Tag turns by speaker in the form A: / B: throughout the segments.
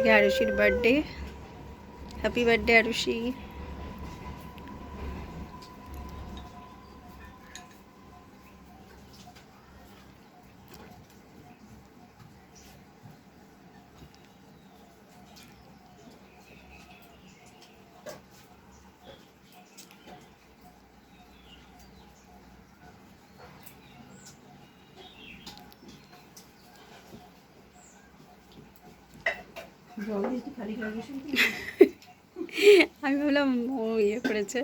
A: আজকে আরুষির birthday. Happy birthday Arushi. আমি ভাবলাম ও ইয়ে করেছে।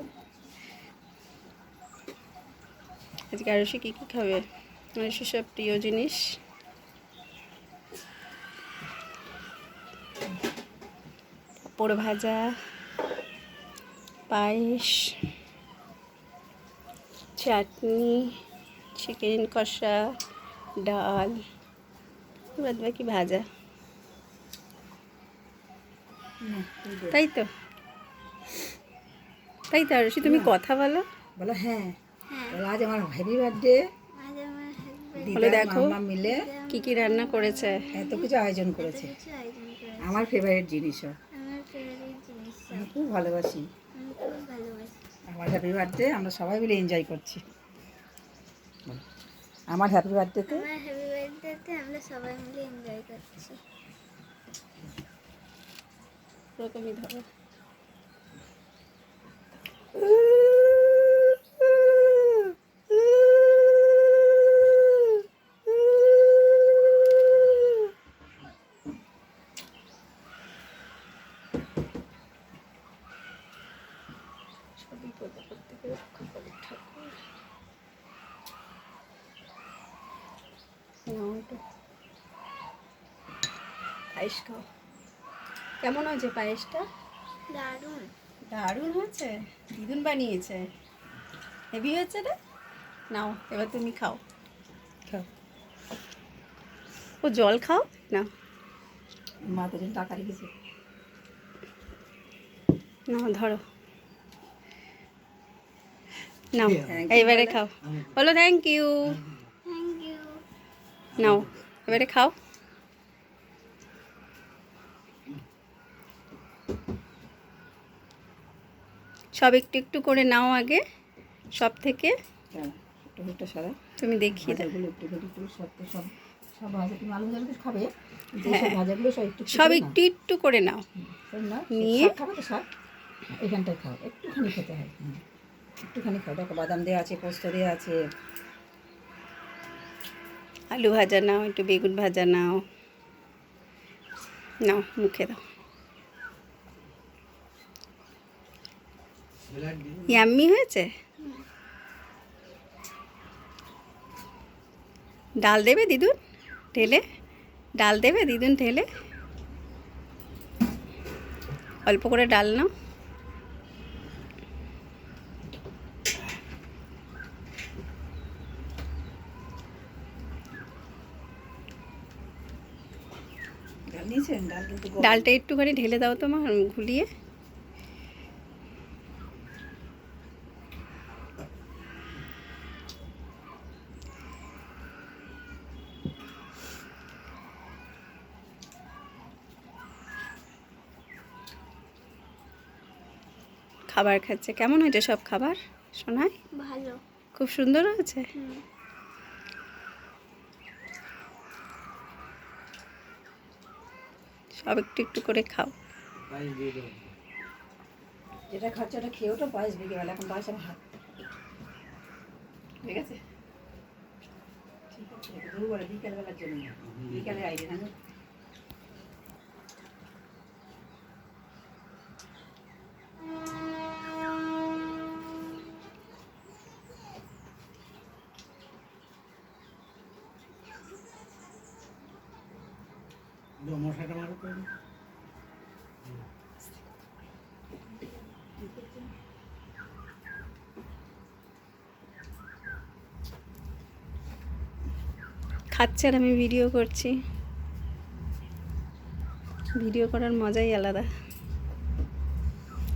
A: আজকে আরুষি কী কী খাবে? আরুষি সব প্রিয় জিনিস। পাঁপড় ভাজা, পায়েস, চাটনি, চিকেন কষা, ডাল, বাদ বাকি ভাজা। তাই তো আরুষি, তুমি কথা বলো।
B: বলো হ্যাঁ। আজ আমার হ্যাপি বার্থডে।
A: বলে
B: দিদা
A: দেখো
B: মাম্মা মিলে
A: কি কি রান্না করেছে।
B: এত কিছু আয়োজন করেছে। আমার ফেভারিট জিনিসও। আমি খুব ভালোবাসি। আমার হ্যাপি বার্থডে আমরা সবাই মিলে এনজয় করছি। আমার হ্যাপি বার্থডেতে
C: আমরা সবাই মিলে এনজয় করছি।
A: ওরকমই ধরো। পায়েস খাও। কেমন হয়েছে পায়েসটা?
C: দারুণ
A: দারুণ হয়েছে। দিদুন বানিয়েছে। হেভি হয়েছে রে। নাও এবার তুমি খাও।
B: খাও।
A: ও জল খাও না।
B: মা তো টাকা রেখেছে।
A: নাও ধরো, নাও এইবারে খাও। বলো থ্যাংক ইউ।
C: Thank you.
A: নাও এবারে খাও। সব একটু একটু করে নাও আগে, সব থেকে।
B: একটু সারা
A: তুমি দেখিয়ে দাও।
B: ভাজাগুলো একটু একটু সব সব সব ভাজা। তুমি আলু ভাজা খাবে? সব ভাজাগুলো সব একটু
A: সব একটু একটু করে নাও। নিয়ে
B: শাক খাবে তো শাক এখানটায় খাও। একটুখানি খেতে হয়। একটুখানি খাও। দেখো বাদাম দেওয়া আছে, পোস্ত দেওয়া আছে।
A: আলু ভাজা নাও, একটু বেগুন ভাজা নাও। নাও মুখে দাও। ইয়াম্মি হয়েছে। ডাল দেবে দিদুন ঢেলে? ডাল দেবে দিদুন ঢেলে? অল্প করে ডাল নাও।
B: ডাল নিয়েছেন? ডাল কিন্তু
A: ডালটা একটুখানি ঢেলে দাও তোমার ঘুলিয়ে। খাবার খাচ্ছে। কেমন হয়েছে সব খাবার শোনায়?
C: ভালো।
A: খুব সুন্দর হয়েছে। সব একটু একটু করে খাও।
B: যেটা খাচ্ছে ওটা খেয়েও তো পায়েস বিকেবেলা। এখন পায়েস আমি হাত ঠিক আছে। ঠিক আছে দুপুরে বিকেলবেলার জন্য। বিকেলে আইডি না মশাটা মারো তো।
A: খাচ্ছে আর আমি ভিডিও করছি। ভিডিও করার মজাই আলাদা।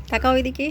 A: তাকাও ওইদিকে।